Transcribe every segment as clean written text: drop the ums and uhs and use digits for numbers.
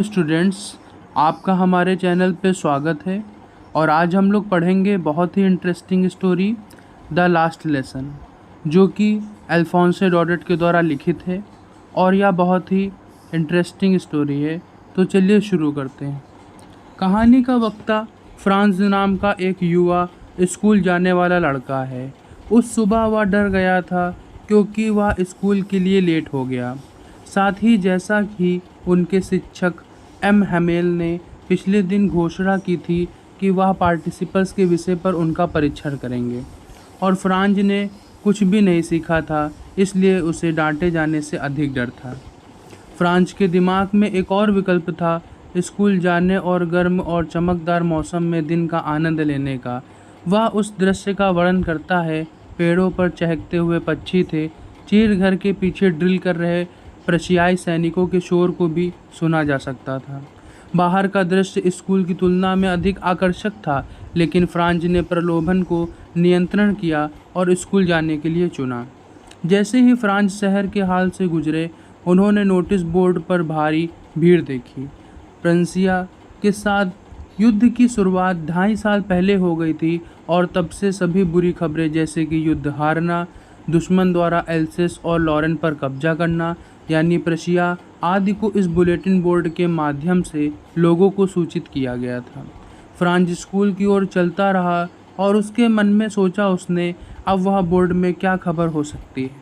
Students, आपका हमारे channel पे स्वागत है। और आज हम लोग पढ़ेंगे बहुत ही interesting story the last lesson, जो कि अल्फोंसो डॉडेट के द्वारा लिखित है। और यह बहुत ही इंटरेस्टिंग स्टोरी है। तो चलिए शुरू करते हैं। कहानी का वक्ता फ्रांस नाम का एक युवा स्कूल जाने वाला लड़का है। उस सुबह वह डर गया था क्योंकि वह स्कूल के लिए लेट हो गया। साथ ही जैसा कि उनके शिक्षक एम हेमेल ने पिछले दिन घोषणा की थी कि वह पार्टिसिपल्स के विषय पर उनका परीक्षण करेंगे, और फ्रांज ने कुछ भी नहीं सीखा था, इसलिए उसे डांटे जाने से अधिक डर था। फ्रांज के दिमाग में एक और विकल्प था, स्कूल जाने और गर्म और चमकदार मौसम में दिन का आनंद लेने का। वह उस दृश्य का वर्णन करता है। पेड़ों पर चहकते हुए पक्षी थे। चीर घर के पीछे ड्रिल कर रहे प्रशियाई सैनिकों के शोर को भी सुना जा सकता था। बाहर का दृश्य स्कूल की तुलना में अधिक आकर्षक था, लेकिन फ्रांज ने प्रलोभन को नियंत्रण किया और स्कूल जाने के लिए चुना। जैसे ही फ्रांज शहर के हाल से गुजरे, उन्होंने नोटिस बोर्ड पर भारी भीड़ देखी। प्रेसिया के साथ युद्ध की शुरुआत 2.5 साल पहले हो गई थी, और तब से सभी बुरी खबरें, जैसे कि युद्ध हारना, दुश्मन द्वारा एल्सेस और लॉरेन पर कब्जा करना यानी प्रशिया आदि को इस बुलेटिन बोर्ड के माध्यम से लोगों को सूचित किया गया था। फ्रांज स्कूल की ओर चलता रहा और उसके मन में सोचा उसने, अब वह बोर्ड में क्या खबर हो सकती है।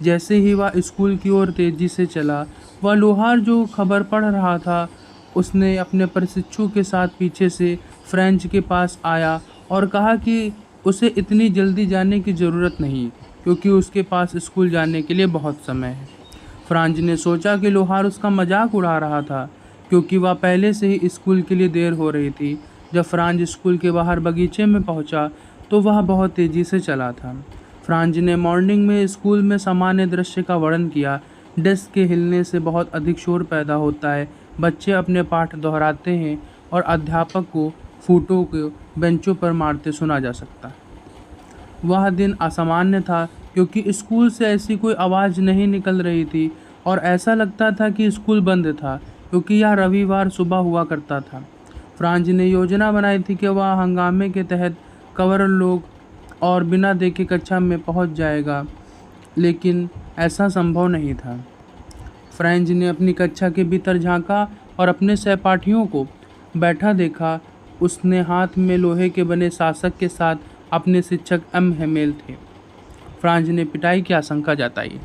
जैसे ही वह स्कूल की ओर तेजी से चला, वह लोहार जो खबर पढ़ रहा था, उसने अपने प्रशिक्षु के साथ पीछे से फ्रेंच के पास आया और कहा कि उसे इतनी जल्दी जाने की ज़रूरत नहीं, क्योंकि उसके पास स्कूल जाने के लिए बहुत समय है। फ्रांज ने सोचा कि लोहार उसका मजाक उड़ा रहा था, क्योंकि वह पहले से ही स्कूल के लिए देर हो रही थी। जब फ्रांज स्कूल के बाहर बगीचे में पहुंचा, तो वह बहुत तेज़ी से चला था। फ्रांज ने मॉर्निंग में स्कूल में सामान्य दृश्य का वर्णन किया। डेस्क के हिलने से बहुत अधिक शोर पैदा होता है, बच्चे अपने पाठ दोहराते हैं और अध्यापक को फूटों को बेंचों पर मारते सुना जा सकता है। वह दिन असामान्य था, क्योंकि स्कूल से ऐसी कोई आवाज़ नहीं निकल रही थी और ऐसा लगता था कि स्कूल बंद था, क्योंकि यह रविवार सुबह हुआ करता था। फ्रांज ने योजना बनाई थी कि वह हंगामे के तहत कवर लोग और बिना देखे कक्षा में पहुंच जाएगा, लेकिन ऐसा संभव नहीं था। फ्रांज ने अपनी कक्षा के भीतर झांका और अपने सहपाठियों को बैठा देखा। उसने हाथ में लोहे के बने शासक के साथ अपने शिक्षक एम हेमेल थे। फ्रांज ने पिटाई की आशंका जताई।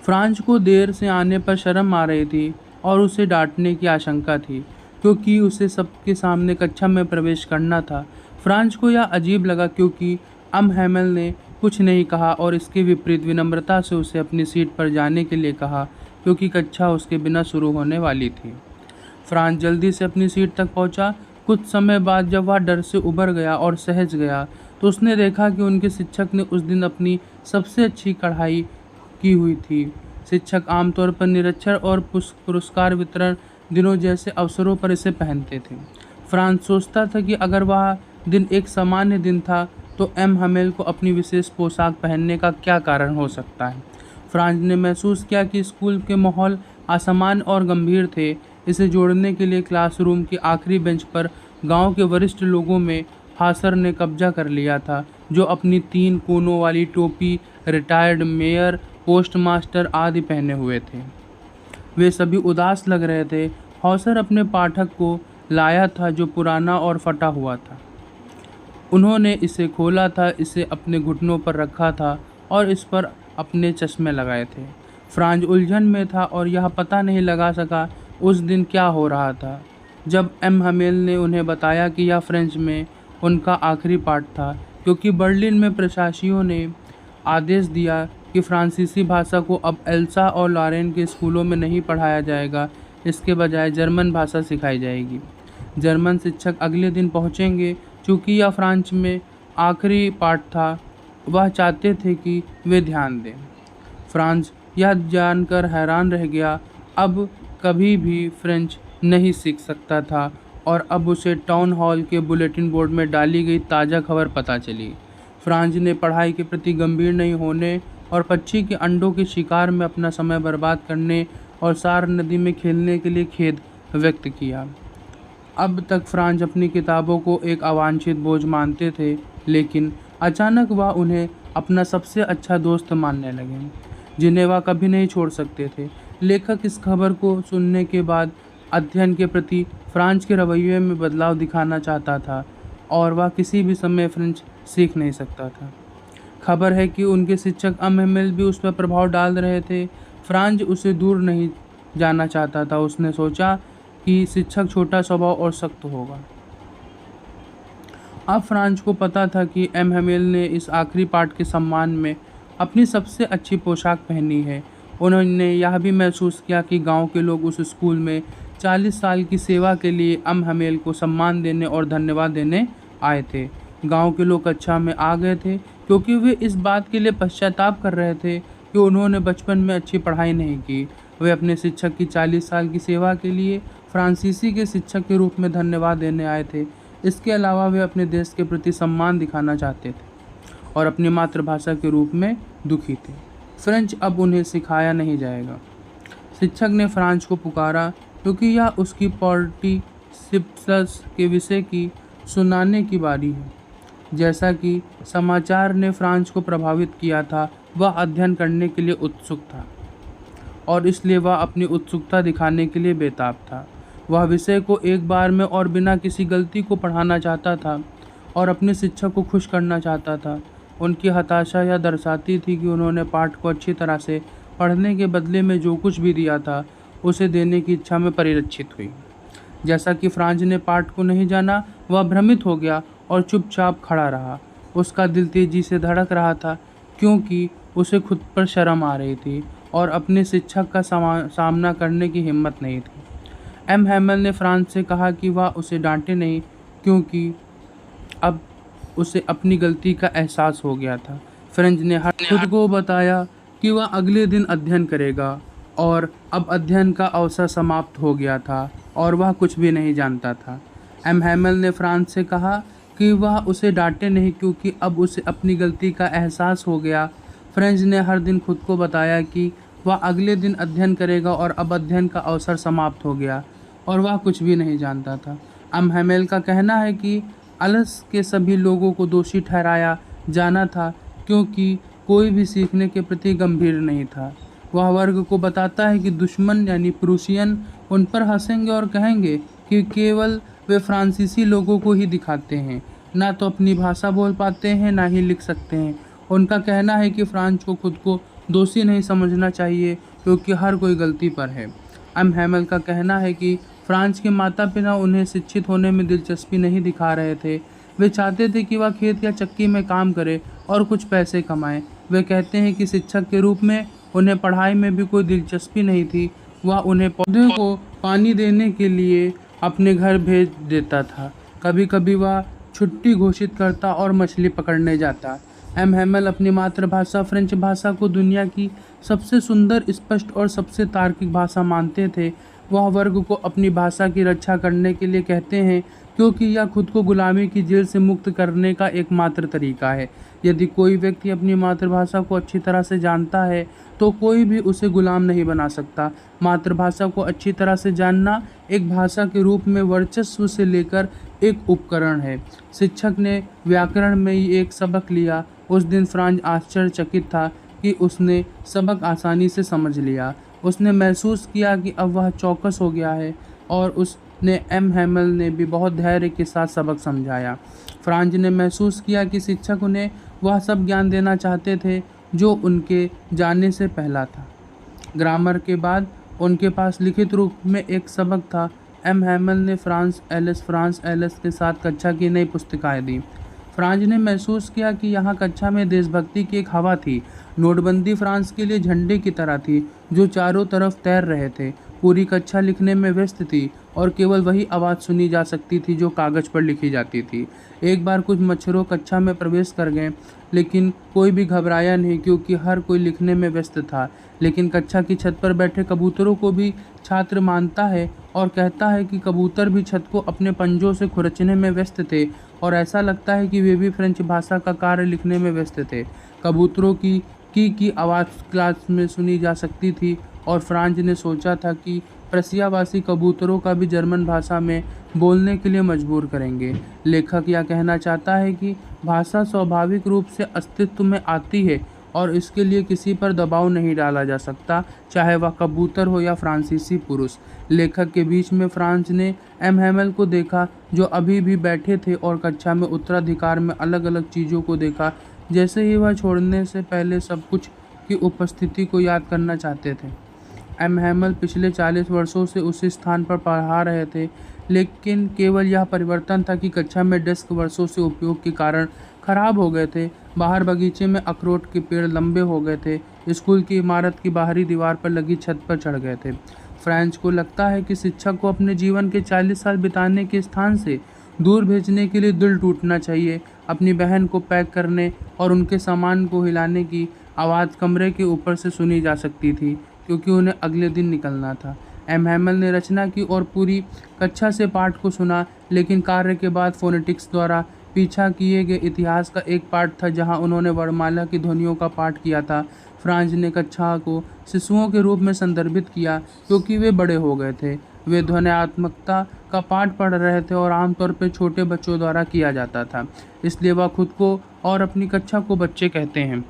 फ्रांज को देर से आने पर शर्म आ रही थी और उसे डांटने की आशंका थी, क्योंकि उसे सबके सामने कक्षा में प्रवेश करना था। फ्रांज को यह अजीब लगा, क्योंकि एम हेमेल ने कुछ नहीं कहा और इसके विपरीत विनम्रता से उसे अपनी सीट पर जाने के लिए कहा, क्योंकि कक्षा उसके बिना शुरू होने वाली थी। फ्रांज जल्दी से अपनी सीट तक पहुंचा। कुछ समय बाद जब वह डर से उबर गया और सहज गया, तो उसने देखा कि उनके शिक्षक ने उस दिन अपनी सबसे अच्छी कढ़ाई की हुई थी। शिक्षक आमतौर पर निरक्षर और पुरस्कार वितरण दिनों जैसे अवसरों पर इसे पहनते थे। फ्रांज सोचता था कि अगर वह दिन एक सामान्य दिन था, तो एम हेमेल को अपनी विशेष पोशाक पहनने का क्या कारण हो सकता है। फ्रांज ने महसूस किया कि स्कूल के माहौल असामान्य और गंभीर थे। इसे जोड़ने के लिए क्लासरूम की आखिरी बेंच पर गांव के वरिष्ठ लोगों में हासर ने कब्जा कर लिया था, जो अपनी 3 कोनों वाली टोपी, रिटायर्ड मेयर, पोस्टमास्टर आदि पहने हुए थे। वे सभी उदास लग रहे थे। हौसर अपने पाठक को लाया था, जो पुराना और फटा हुआ था। उन्होंने इसे खोला था, इसे अपने घुटनों पर रखा था और इस पर अपने चश्मे लगाए थे। फ्रांज उलझन में था और यह पता नहीं लगा सका उस दिन क्या हो रहा था। जब एम हेमेल ने उन्हें बताया कि यह फ्रेंच में उनका आखिरी पाठ था, क्योंकि बर्लिन में प्रशासनियों ने आदेश दिया कि फ्रांसीसी भाषा को अब एल्सा और लॉरेन के स्कूलों में नहीं पढ़ाया जाएगा, इसके बजाय जर्मन भाषा सिखाई जाएगी। जर्मन शिक्षक अगले दिन पहुंचेंगे। चूँकि यह फ्रांच में आखिरी पाठ था, वह चाहते थे कि वे ध्यान दें। फ्रांज यह जानकर हैरान रह गया। अब कभी भी फ्रेंच नहीं सीख सकता था, और अब उसे टाउन हॉल के बुलेटिन बोर्ड में डाली गई ताज़ा खबर पता चली। फ्रांज ने पढ़ाई के प्रति गंभीर नहीं होने और पक्षी के अंडों के शिकार में अपना समय बर्बाद करने और सार नदी में खेलने के लिए खेद व्यक्त किया। अब तक फ्रांज अपनी किताबों को एक अवांछित बोझ मानते थे, लेकिन अचानक वह उन्हें अपना सबसे अच्छा दोस्त मानने लगे, जिन्हें वह कभी नहीं छोड़ सकते थे। लेखक इस खबर को सुनने के बाद अध्ययन के प्रति फ्रांज के रवैये में बदलाव दिखाना चाहता था, और वह किसी भी समय फ्रेंच सीख नहीं सकता था। खबर है कि उनके शिक्षक अमहेमेल भी उस पर प्रभाव डाल रहे थे। फ्रांज उसे दूर नहीं जाना चाहता था। उसने सोचा कि शिक्षक छोटा स्वभाव और सख्त होगा। अब फ्रांज को पता था कि अमहेमेल ने इस आखिरी पाठ के सम्मान में अपनी सबसे अच्छी पोशाक पहनी है। उन्होंने यह भी महसूस किया कि गांव के लोग उस स्कूल में 40 साल की सेवा के लिए अमहेमेल को सम्मान देने और धन्यवाद देने आए थे। गांव के लोग कक्षा में आ गए थे क्योंकि वे इस बात के लिए पश्चाताप कर रहे थे कि उन्होंने बचपन में अच्छी पढ़ाई नहीं की। वे अपने शिक्षक की 40 साल की सेवा के लिए फ्रांसीसी के शिक्षक के रूप में धन्यवाद देने आए थे। इसके अलावा वे अपने देश के प्रति सम्मान दिखाना चाहते थे और अपनी मातृभाषा के रूप में दुखी थे। फ्रेंच अब उन्हें सिखाया नहीं जाएगा। शिक्षक ने फ्रांज को पुकारा क्योंकि यह उसकी पार्टिसिपल्स के विषय की सुनाने की बारी है। जैसा कि समाचार ने फ्रांज को प्रभावित किया था, वह अध्ययन करने के लिए उत्सुक था और इसलिए वह अपनी उत्सुकता दिखाने के लिए बेताब था। वह विषय को एक बार में और बिना किसी गलती को पढ़ाना चाहता था और अपने शिक्षक को खुश करना चाहता था। उनकी हताशा यह दर्शाती थी कि उन्होंने पाठ को अच्छी तरह से पढ़ने के बदले में जो कुछ भी दिया था उसे देने की इच्छा में परिलक्षित हुई। जैसा कि फ्रांज ने पाठ को नहीं जाना, वह भ्रमित हो गया और चुपचाप खड़ा रहा। उसका दिल तेजी से धड़क रहा था क्योंकि उसे खुद पर शर्म आ रही थी और अपने शिक्षक का सामना करने की हिम्मत नहीं थी। अमहेमेल ने फ्रांज से कहा कि वह उसे डांटे नहीं क्योंकि अब उसे अपनी गलती का एहसास हो गया था। फ्रेंच ने खुद को बताया कि वह अगले दिन अध्ययन करेगा और अब अध्ययन का अवसर समाप्त हो गया था और वह कुछ भी नहीं जानता था। अमहेमेल ने फ्रांज से कहा कि वह उसे डांटे नहीं क्योंकि अब उसे अपनी गलती का एहसास हो गया। फ्रेंच ने हर दिन खुद को बताया कि वह अगले दिन अध्ययन करेगा और अब अध्ययन का अवसर समाप्त हो गया और वह कुछ भी नहीं जानता था। अमहेमेल का कहना है कि अलस के सभी लोगों को दोषी ठहराया जाना था क्योंकि कोई भी सीखने के प्रति गंभीर नहीं था। वह वर्ग को बताता है कि दुश्मन यानी प्रूशियन उन पर हंसेंगे और कहेंगे कि केवल वे फ्रांसीसी लोगों को ही दिखाते हैं, ना तो अपनी भाषा बोल पाते हैं ना ही लिख सकते हैं। उनका कहना है कि फ्रांज को खुद को दोषी नहीं समझना चाहिए क्योंकि हर कोई गलती पर है। अमहेमेल का कहना है कि फ्रांज के माता पिता उन्हें शिक्षित होने में दिलचस्पी नहीं दिखा रहे थे। वे चाहते थे कि वह खेत या चक्की में काम करे और कुछ पैसे कमाए। वे कहते हैं कि शिक्षक के रूप में उन्हें पढ़ाई में भी कोई दिलचस्पी नहीं थी। वह उन्हें पौधे को पानी देने के लिए अपने घर भेज देता था। कभी कभी वह छुट्टी घोषित करता और मछली पकड़ने जाता। अमहेमेल अपनी मातृभाषा फ्रेंच भाषा को दुनिया की सबसे सुंदर, स्पष्ट और सबसे तार्किक भाषा मानते थे। वह वर्ग को अपनी भाषा की रक्षा करने के लिए कहते हैं क्योंकि यह खुद को गुलामी की जेल से मुक्त करने का एकमात्र तरीका है। यदि कोई व्यक्ति अपनी मातृभाषा को अच्छी तरह से जानता है तो कोई भी उसे गुलाम नहीं बना सकता। मातृभाषा को अच्छी तरह से जानना एक भाषा के रूप में वर्चस्व से लेकर एक उपकरण है। शिक्षक ने व्याकरण में ही एक सबक लिया। उस दिन फ्रांज आश्चर्यचकित था कि उसने सबक आसानी से समझ लिया। उसने महसूस किया कि अब वह चौकस हो गया है और उसने अमहेमेल ने भी बहुत धैर्य के साथ सबक समझाया। फ्रांज ने महसूस किया कि शिक्षक उन्हें वह सब ज्ञान देना चाहते थे जो उनके जाने से पहला था। ग्रामर के बाद उनके पास लिखित रूप में एक सबक था। अमहेमेल ने फ्रांस एलिस के साथ कक्षा की नई पुस्तिकाएं दी। फ्रांज ने महसूस किया कि यहाँ कक्षा में देशभक्ति की एक हवा थी। नोटबंदी फ्रांस के लिए झंडे की तरह थी जो चारों तरफ तैर रहे थे। पूरी कक्षा लिखने में व्यस्त थी और केवल वही आवाज़ सुनी जा सकती थी जो कागज़ पर लिखी जाती थी। एक बार कुछ मच्छरों कक्षा में प्रवेश कर गए, लेकिन कोई भी घबराया नहीं क्योंकि हर कोई लिखने में व्यस्त था। लेकिन कक्षा की छत पर बैठे कबूतरों को भी छात्र मानता है और कहता है कि कबूतर भी छत को अपने पंजों से खुरचने में व्यस्त थे और ऐसा लगता है कि वे भी फ्रेंच भाषा का कार्य लिखने में व्यस्त थे। कबूतरों की आवाज़ क्लास में सुनी जा सकती थी और फ्रांज ने सोचा था कि प्रशियावासी कबूतरों का भी जर्मन भाषा में बोलने के लिए मजबूर करेंगे। लेखक यह कहना चाहता है कि भाषा स्वाभाविक रूप से अस्तित्व में आती है और इसके लिए किसी पर दबाव नहीं डाला जा सकता, चाहे वह कबूतर हो या फ्रांसीसी पुरुष। लेखक के बीच में फ्रांज ने एम हैमेल को देखा, जो अभी भी बैठे थे और कक्षा में उत्तराधिकार में अलग अलग चीज़ों को देखा, जैसे ही वह छोड़ने से पहले सब कुछ की उपस्थिति को याद करना चाहते थे। एम हैमेल पिछले 40 वर्षों से उसी स्थान पर पढ़ा रहे थे, लेकिन केवल यह परिवर्तन था कि कक्षा में डेस्क वर्षों से उपयोग के कारण खराब हो गए थे। बाहर बगीचे में अखरोट के पेड़ लंबे हो गए थे, स्कूल की इमारत की बाहरी दीवार पर लगी छत पर चढ़ गए थे। फ्रेंच को लगता है कि शिक्षक को अपने जीवन के 40 साल बिताने के स्थान से दूर भेजने के लिए दिल टूटना चाहिए। अपनी बहन को पैक करने और उनके सामान को हिलाने की आवाज़ कमरे के ऊपर से सुनी जा सकती थी, क्योंकि उन्हें अगले दिन निकलना था। एम हैमेल ने रचना की और पूरी कक्षा से पाठ को सुना, लेकिन कार्य के बाद फोनेटिक्स द्वारा पीछा किए गए इतिहास का एक पाठ था जहां उन्होंने वर्णमाला की ध्वनियों का पाठ किया था। फ्रांज ने कक्षा को शिशुओं के रूप में संदर्भित किया, क्योंकि वे बड़े हो गए थे। वे ध्वन्यात्मकता का पाठ पढ़ रहे थे और आमतौर पर छोटे बच्चों द्वारा किया जाता था, इसलिए वह खुद को और अपनी कक्षा को बच्चे कहते हैं।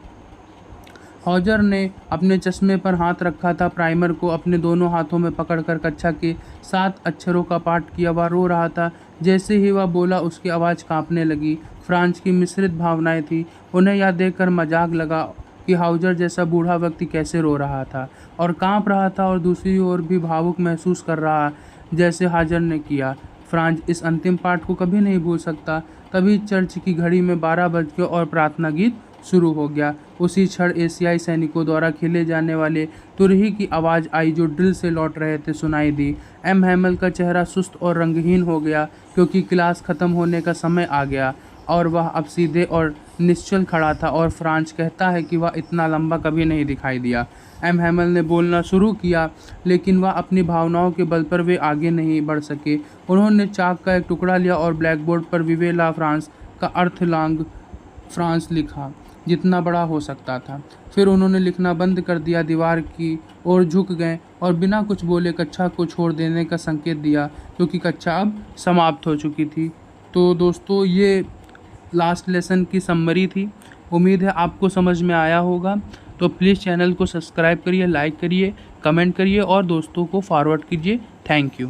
हॉजर ने अपने चश्मे पर हाथ रखा था, प्राइमर को अपने दोनों हाथों में पकड़कर कक्षा के 7 अक्षरों का पाठ किया। वह रो रहा था। जैसे ही वह बोला, उसकी आवाज़ कांपने लगी। फ्रांज की मिश्रित भावनाएं थी। उन्हें यह देखकर मजाक लगा कि हाउजर जैसा बूढ़ा व्यक्ति कैसे रो रहा था और कांप रहा था, और दूसरी ओर भी भावुक महसूस कर रहा जैसे हाजर ने किया। फ्रांज इस अंतिम पाठ को कभी नहीं भूल सकता। तभी चर्च की घड़ी में 12 बज गए और प्रार्थना गीत शुरू हो गया। उसी क्षण एशियाई सैनिकों द्वारा खेले जाने वाले तुरही की आवाज़ आई, जो ड्रिल से लौट रहे थे, सुनाई दी। एम हैमेल का चेहरा सुस्त और रंगहीन हो गया, क्योंकि क्लास खत्म होने का समय आ गया और वह अब सीधे और निश्चल खड़ा था। और फ्रांज कहता है कि वह इतना लंबा कभी नहीं दिखाई दिया। एम हैमेल ने बोलना शुरू किया, लेकिन वह अपनी भावनाओं के बल पर वे आगे नहीं बढ़ सके। उन्होंने चाक का एक टुकड़ा लिया और ब्लैकबोर्ड पर विवे ला फ्रांस का अर्थ लॉन्ग फ्रांस लिखा, जितना बड़ा हो सकता था। फिर उन्होंने लिखना बंद कर दिया, दीवार की ओर झुक गए और बिना कुछ बोले कक्षा को छोड़ देने का संकेत दिया, क्योंकि कक्षा अब समाप्त हो चुकी थी। तो दोस्तों, ये लास्ट लेसन की समरी थी। उम्मीद है आपको समझ में आया होगा। तो प्लीज़ चैनल को सब्सक्राइब करिए, लाइक करिए, कमेंट करिए और दोस्तों को फॉरवर्ड कीजिए। Thank you.